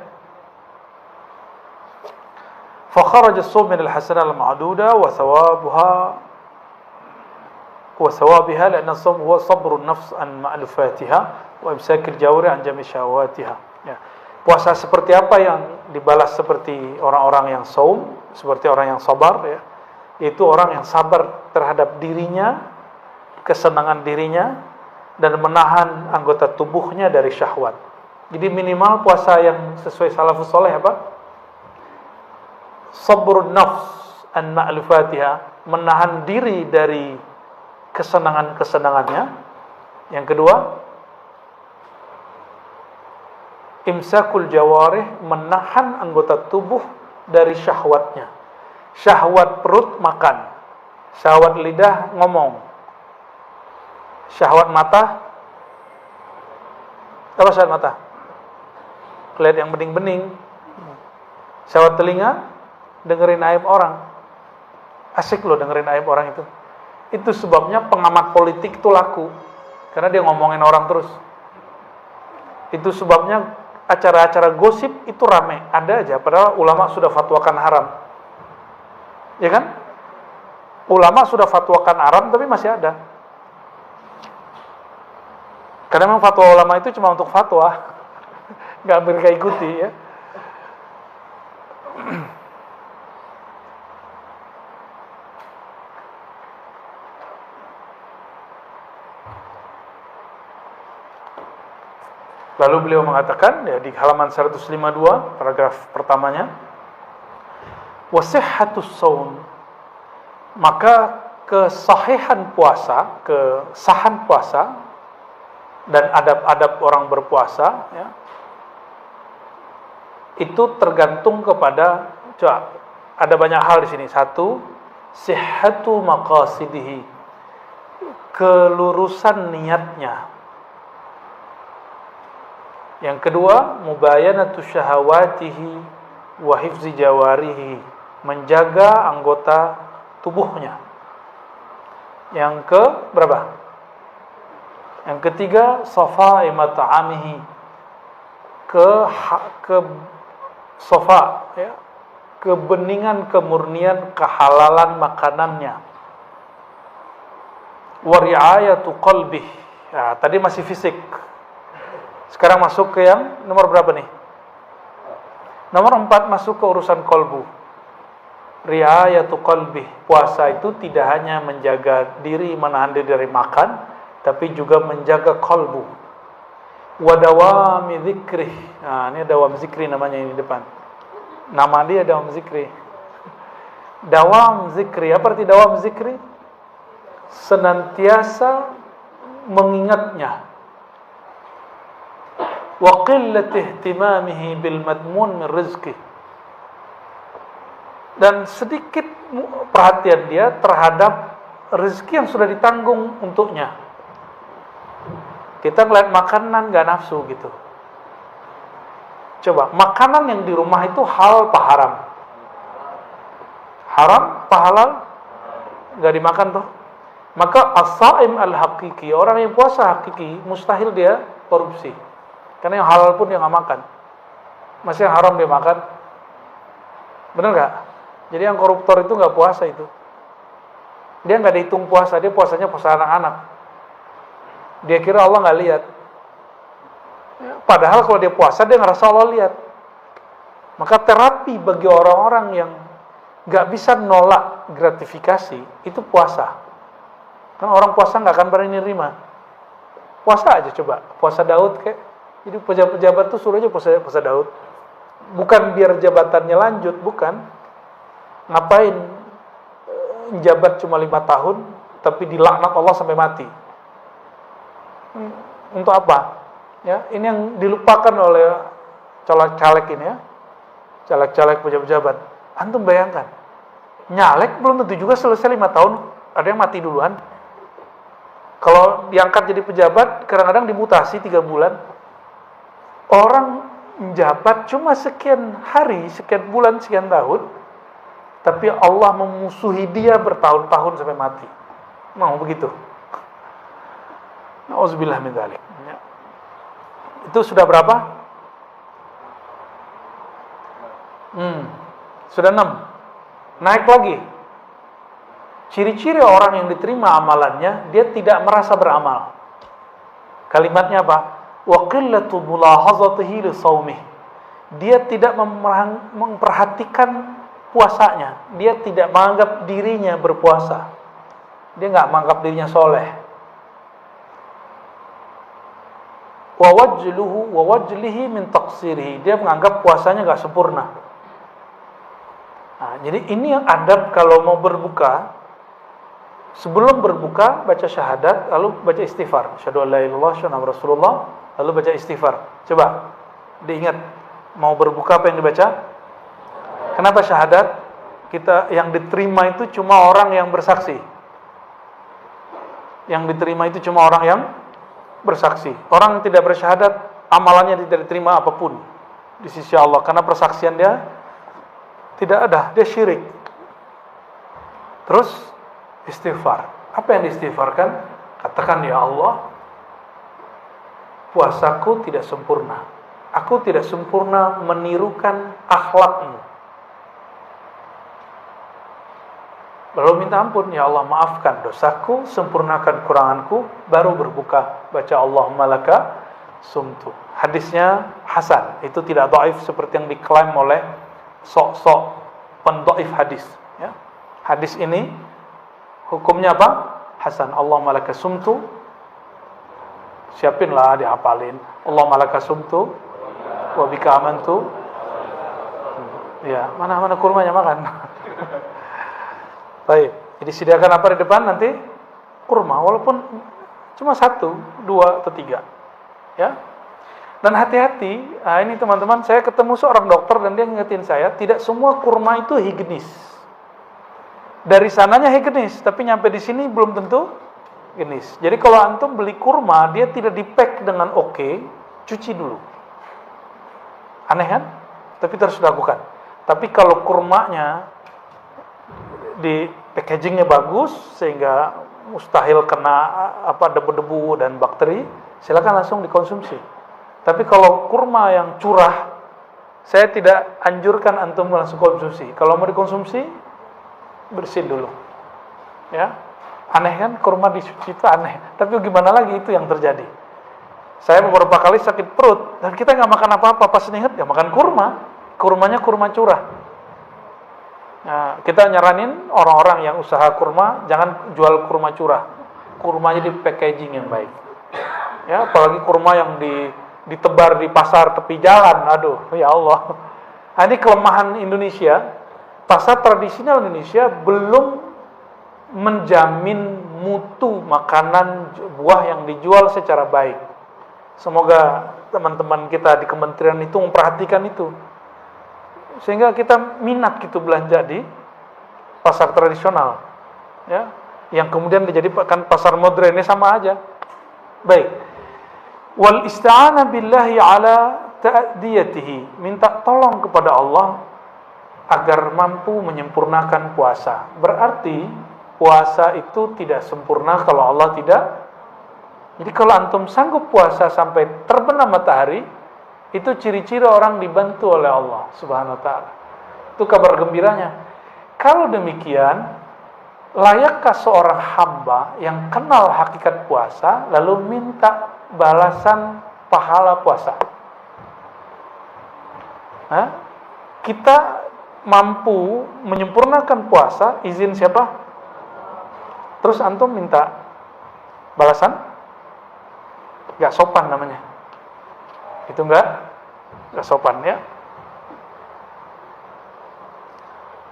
Fa kharaja as-sawm min al-hasanah al-ma'duda wa thawabiha li'anna as-sawm huwa sabru an-nafs an ma'lufatiha wa imsak al-jawri an jami' syahawatiha. Ya. Puasa seperti apa yang dibalas seperti orang-orang yang saum, seperti orang yang sabar ya. Yaitu orang yang sabar terhadap dirinya, kesenangan dirinya, dan menahan anggota tubuhnya dari syahwat. Jadi minimal puasa yang sesuai salafus saleh apa? Sabrun nafs an ma'lufatiha, menahan diri dari kesenangan-kesenangannya. Yang kedua, imsakul jawarih, menahan anggota tubuh dari syahwatnya. Syahwat perut makan, syahwat lidah ngomong, syahwat mata apa? Syahwat mata lihat yang bening-bening, syahwat telinga dengerin aib orang. Asik loh dengerin aib orang itu. Itu sebabnya pengamat politik itu laku, karena dia ngomongin orang terus. Itu sebabnya acara-acara gosip itu rame, ada aja, padahal ulama sudah fatwakan haram. Ya kan? Ulama sudah fatwakan haram tapi masih ada. Karena memang fatwa ulama itu cuma untuk fatwa, nggak mereka ikuti ya. Lalu beliau mengatakan ya, di halaman 152 paragraf pertamanya, wasihhatus shaum, maka kesahihan puasa, kesahan puasa dan adab-adab orang berpuasa ya, itu tergantung kepada, coba, ada banyak hal di sini. Satu, sihhatu maqasidihi, kelurusan niatnya. Yang kedua, mubayanatu syahawatihi wa hifzi jawarihi, menjaga anggota tubuhnya. Yang ke berapa? Yang ketiga, safa'i mat'amihi, ke safa ya, kebeningan, kemurnian, kehalalan makanannya. Wa ri'ayatu qalbih. Nah, tadi masih fisik. Sekarang masuk ke yang nomor berapa nih? Nomor 4, masuk ke urusan kolbu. Ri'ayatu qalbih. Puasa itu tidak hanya menjaga diri, menahan diri dari makan, tapi juga menjaga kolbu. Wa dawami dzikrih. Nah, ini dawam zikri namanya ini di depan. Nama dia dawam zikri. Dawam zikri. Apa arti dawam zikri? Senantiasa mengingatnya. Wa qillati ihtimamihi bil madmun min rizqi. Dan sedikit perhatian dia terhadap rezeki yang sudah ditanggung untuknya. Kita ngeliat makanan gak nafsu gitu. Coba, makanan yang di rumah itu halal apa haram? Haram apa halal? Gak dimakan tuh. Maka as-saim al-hakiki, orang yang puasa hakiki, mustahil dia korupsi. Karena yang halal pun dia gak makan. Masih yang haram dia makan. Bener gak? Jadi yang koruptor itu gak puasa itu. Dia gak dihitung puasa, dia puasanya puasa anak-anak. Dia kira Allah gak lihat. Padahal kalau dia puasa, dia ngerasa Allah lihat. Maka terapi bagi orang-orang yang gak bisa nolak gratifikasi, itu puasa. Kan orang puasa gak akan berani nerima. Puasa aja coba. Puasa Daud kayak. Jadi pejabat-pejabat tuh suruh aja puasa Daud. Bukan biar jabatannya lanjut, bukan. Ngapain jabat cuma 5 tahun, tapi dilaknat Allah sampai mati. Untuk apa? Ya, ini yang dilupakan oleh caleg-caleg ini ya. Caleg-caleg pejabat-pejabat. Antum bayangkan. Nyalek belum tentu juga selesai 5 tahun, ada yang mati duluan. Kalau diangkat jadi pejabat, kadang-kadang dimutasi 3 bulan. Orang menjabat cuma sekian hari, sekian bulan, sekian tahun, tapi Allah memusuhi dia bertahun-tahun sampai mati. Mau begitu? Nauzubillah min dzalik. Itu sudah berapa? Sudah 6. Naik lagi. Ciri-ciri orang yang diterima amalannya, dia tidak merasa beramal. Kalimatnya apa? Wa qillatu mulahazatihi li shaumih. Dia tidak memperhatikan puasanya. Dia tidak menganggap dirinya berpuasa. Dia enggak menganggap dirinya soleh. Wa wajlihi min taqsirihi. Dia menganggap puasanya enggak sempurna. Nah, jadi ini yang adab kalau mau berbuka. Sebelum berbuka baca syahadat, lalu baca istighfar. Asyhadu an la ilaha illallah, asyhadu anna Rasulullah, lalu baca istighfar. Coba diingat, mau berbuka apa yang dibaca? Kenapa syahadat? Kita yang diterima itu cuma orang yang bersaksi. Yang diterima itu cuma orang yang bersaksi. Orang yang tidak bersyahadat, amalannya tidak diterima apapun di sisi Allah, karena persaksian dia tidak ada, dia syirik. Terus istighfar. Apa yang diistighfarkan? Katakan, ya Allah, puasaku tidak sempurna. Aku tidak sempurna menirukan akhlakmu. Lalu minta ampun, ya Allah, maafkan dosaku, sempurnakan kuranganku, baru berbuka. Baca Allahumma laka sumtu. Hadisnya hasan. Itu tidak dhaif seperti yang diklaim oleh sok-sok pendhaif hadis. Ya. Hadis ini hukumnya apa? Hasan. Allahumma laka sumtu. Siapinlah, dihafalin. Allahumma laka sumtu wa bika amantu. Ya, mana kurmanya makan. Baik. Jadi sediakan apa di depan nanti? Kurma, walaupun cuma 1, 2 atau 3. Ya. Dan hati-hati, ini teman-teman, saya ketemu seorang dokter dan dia ngingetin saya, tidak semua kurma itu higienis. Dari sananya higienis, tapi nyampe di sini belum tentu higienis. Jadi kalau antum beli kurma, dia tidak di-pack dengan oke, cuci dulu. Aneh kan? Tapi terus dilakukan. Tapi kalau kurmanya di packagingnya bagus sehingga mustahil kena debu-debu dan bakteri, silakan langsung dikonsumsi. Tapi kalau kurma yang curah, Saya tidak anjurkan antum langsung konsumsi. Kalau mau dikonsumsi, bersihin dulu. Ya, aneh kan, kurma disuci itu aneh. Tapi gimana lagi, itu yang terjadi. Saya beberapa kali sakit perut dan kita nggak makan apa-apa, pas ingat ya makan kurma. Kurmanya kurma curah. Nah, kita nyaranin orang-orang yang usaha kurma jangan jual kurma curah. Kurmanya di packaging yang baik. Ya, apalagi kurma yang ditebar di pasar tepi jalan. Aduh, ya Allah. Nah, ini kelemahan Indonesia. Pasar tradisional Indonesia belum menjamin mutu makanan buah yang dijual secara baik. Semoga teman-teman kita di kementerian itu memperhatikan itu. Sehingga kita minat gitu belanja di pasar tradisional. Ya, yang kemudian dijadikan pasar modern, ini sama aja. Baik. Wal isti'anah billahi ala ta'diyatihi, minta tolong kepada Allah agar mampu menyempurnakan puasa. Berarti puasa itu tidak sempurna kalau Allah tidak. Jadi kalau antum sanggup puasa sampai terbenam matahari, itu ciri-ciri orang dibantu oleh Allah Subhanahu wa taala. Itu kabar gembiranya. Kalau demikian, layakkah seorang hamba yang kenal hakikat puasa lalu minta balasan pahala puasa? Kita mampu menyempurnakan puasa, izin siapa? Terus antum minta balasan? Gak sopan namanya. Itu gak sopan ya.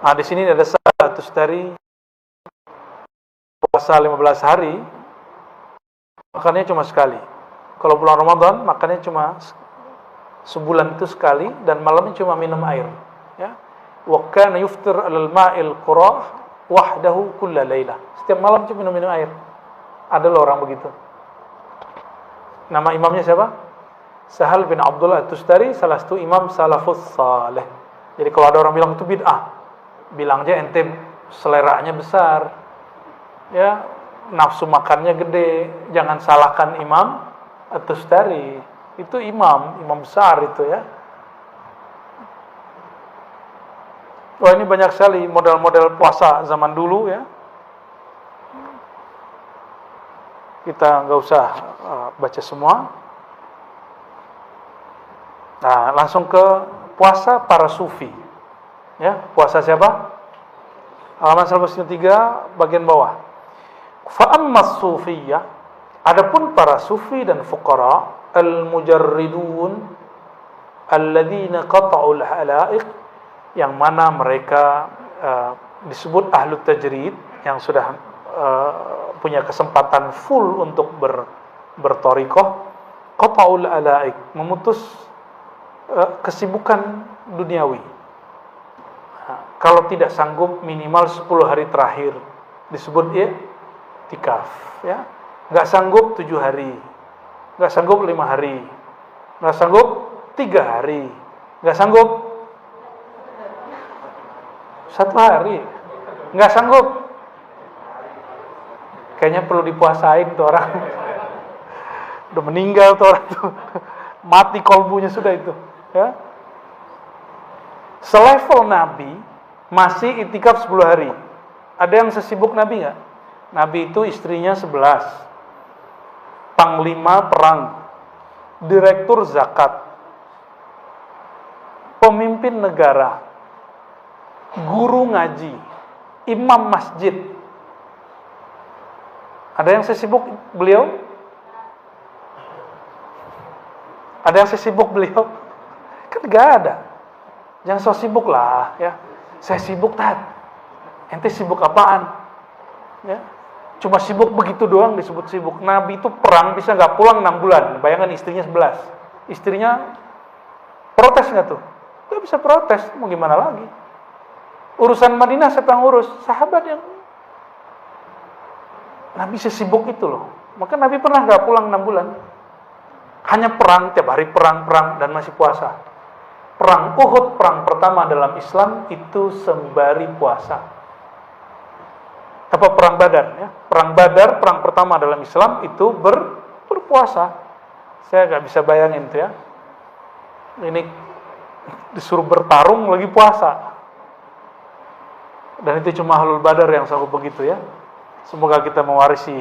Nah, di sini ada status dari puasa 15 hari, makannya cuma sekali. Kalau bulan Ramadan, makannya cuma sebulan itu sekali, dan malamnya cuma minum air. Ya. Wa kana yuftir 'alal ma'il qurah wahdahu kulla lailah. Setiap malam cuma minum air. Ada loh orang begitu. Nama imamnya siapa? Sahal bin Abdullah At-Tustari, salah satu imam salafus saleh. Jadi kalau ada orang bilang itu bid'ah, bilang aja ente seleranya besar, ya, nafsu makannya gede. Jangan salahkan Imam At-Tustari. Itu imam besar itu ya. Wah, ini banyak sekali model-model puasa zaman dulu ya. Kita nggak usah baca semua. Nah, langsung ke puasa para sufi. Ya, puasa siapa? Halaman 103 bagian bawah. Fa ammas sufiyah, adapun para sufi dan fuqara al-mujarridun alladzina qata'ul halaiq, yang mana mereka disebut ahlu tajrid, yang sudah punya kesempatan full untuk bertorikoh. Qata'ul halaiq, memutus kesibukan duniawi. Kalau tidak sanggup minimal 10 hari terakhir disebut i'tikaf ya. Enggak sanggup 7 hari, enggak sanggup 5 hari, enggak sanggup 3 hari, enggak sanggup 1 hari, enggak sanggup. Kayaknya perlu dipuasain tuh orang. Udah meninggal tuh orang tuh. Mati kolbunya sudah itu ya. Selevel Nabi masih itikaf 10 hari. Ada yang sesibuk Nabi nggak? Nabi itu istrinya 11, panglima perang, direktur zakat, pemimpin negara, guru ngaji, imam masjid. Ada yang sesibuk beliau? Ada yang sesibuk beliau? Kan nggak ada. Jangan so sibuk lah ya. Saya sibuk tat. Ente sibuk apaan? Ya. Cuma sibuk begitu doang disebut sibuk. Nabi itu perang bisa nggak pulang 6 bulan. Bayangkan istrinya 11. Istrinya protes nggak tuh? Nggak bisa protes. Mau gimana lagi? Urusan Madinah siapa yang urus? Sahabat yang. Nabi sesibuk itu loh. Maka Nabi pernah nggak pulang 6 bulan. Hanya perang, tiap hari perang dan masih puasa. Perang Uhud, perang pertama dalam Islam, itu sembari puasa. Apa perang Badar ya? Perang Badar, perang pertama dalam Islam itu berpuasa. Saya nggak bisa bayangin tuh ya. Ini disuruh bertarung lagi puasa. Dan itu cuma ahlul badar yang sanggup begitu ya. Semoga kita mewarisi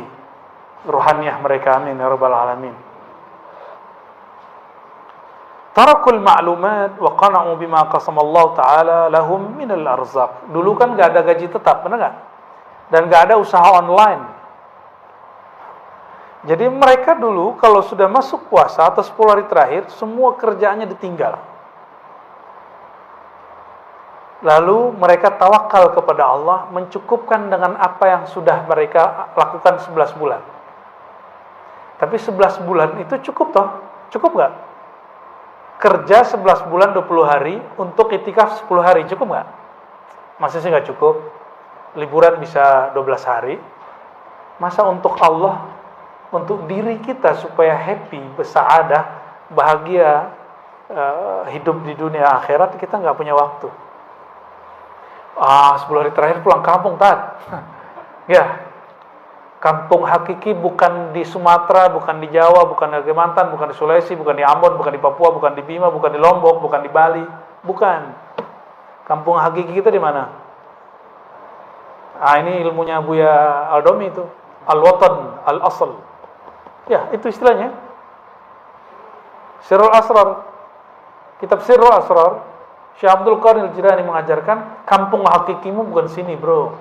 ruhaniyah mereka, amin ya rabbal alamin. Tarakul ma'lumat wa qana'u bima qasamallahu ta'ala lahum minal arzaq. Dulu kan gak ada gaji tetap, benar gak? Dan gak ada usaha online. Jadi mereka dulu kalau sudah masuk puasa atau 10 hari terakhir, semua kerjaannya ditinggal. Lalu mereka tawakal kepada Allah, mencukupkan dengan apa yang sudah mereka lakukan 11 bulan. Tapi 11 bulan itu cukup toh? Cukup gak? Kerja 11 bulan 20 hari untuk itikaf 10 hari, cukup nggak? Masa sih nggak cukup? Liburan bisa 12 hari. Masa untuk Allah, untuk diri kita supaya happy, bersaadah, bahagia, hidup di dunia akhirat, kita nggak punya waktu. 10 hari terakhir pulang kampung, Tat. Ya, kampung hakiki bukan di Sumatera, bukan di Jawa, bukan di Kalimantan, bukan di Sulawesi, bukan di Ambon, bukan di Papua, bukan di Bima, bukan di Lombok, bukan di Bali. Bukan. Kampung hakiki kita di mana? Ini ilmunya Buya Aldomi itu. Al-Watan, Al-Asl. Ya, itu istilahnya. Sirrul Asrar. Kitab Sirrul Asrar. Syekh Abdul Qadir Al-Jilani mengajarkan, kampung hakikimu bukan sini, bro.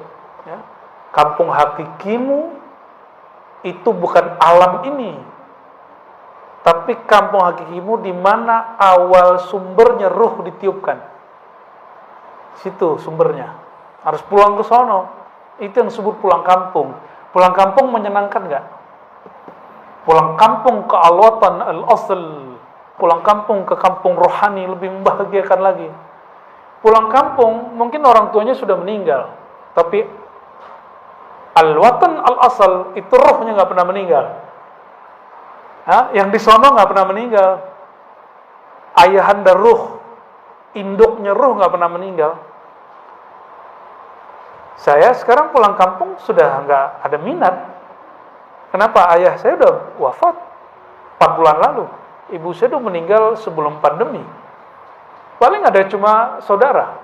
Ya. Kampung hakikimu itu bukan alam ini, tapi kampung hakikimu di mana awal sumbernya ruh ditiupkan. Situ sumbernya. Harus pulang ke sono. Itu yang disebut pulang kampung. Pulang kampung menyenangkan nggak? Pulang kampung ke al-watan al-asl. Pulang kampung ke kampung rohani lebih membahagiakan lagi. Pulang kampung mungkin orang tuanya sudah meninggal, tapi al-watan al-asal itu rohnya nggak pernah meninggal. Yang di sono nggak pernah meninggal. Ayahanda ruh, induknya ruh nggak pernah meninggal. Saya sekarang pulang kampung sudah nggak ada minat. Kenapa? Ayah saya udah wafat 4 bulan lalu. Ibu saya udah meninggal sebelum pandemi. Paling ada cuma saudara.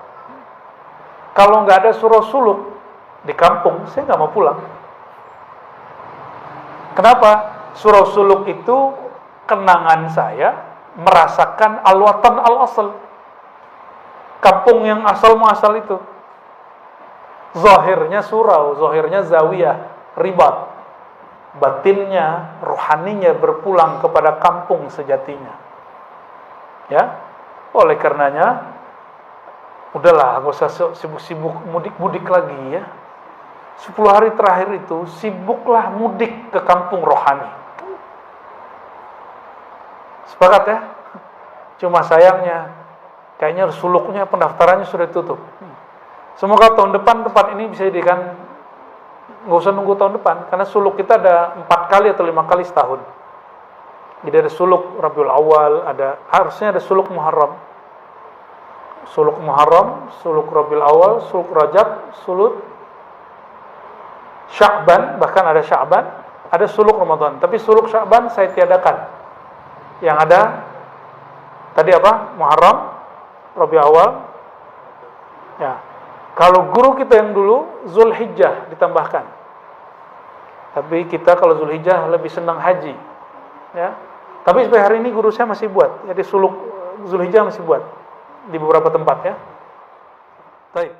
Kalau nggak ada surah suluk di kampung, saya nggak mau pulang. Kenapa? Surau Suluk itu kenangan saya merasakan al-watan al-asal. Kampung yang asal muasal itu. Zahirnya surau, zahirnya zawiyah, ribat. Batinnya, rohaninya berpulang kepada kampung sejatinya. Ya, oleh karenanya, udahlah, gak usah sibuk-sibuk mudik-mudik lagi ya. 10 hari terakhir itu sibuklah mudik ke kampung rohani. Sepakat ya? Cuma sayangnya kayaknya suluknya pendaftarannya sudah tutup. Semoga tahun depan tempat ini bisa dijadikan, nggak usah nunggu tahun depan, karena suluk kita ada 4 kali atau 5 kali setahun. Jadi ada suluk Rabiul Awal, harusnya ada suluk Muharram. Suluk Muharram, suluk Rabiul Awal, suluk Rajab, suluk Sya'ban, bahkan ada Sya'ban, ada suluk Ramadan. Tapi suluk Sya'ban saya tiadakan. Yang ada tadi apa? Muharram, Rabiul Awal. Ya. Kalau guru kita yang dulu Zulhijjah ditambahkan. Tapi kita kalau Zulhijjah lebih senang haji. Ya. Tapi sampai hari ini guru saya masih buat. Jadi suluk Zulhijjah masih buat di beberapa tempat ya. Baik.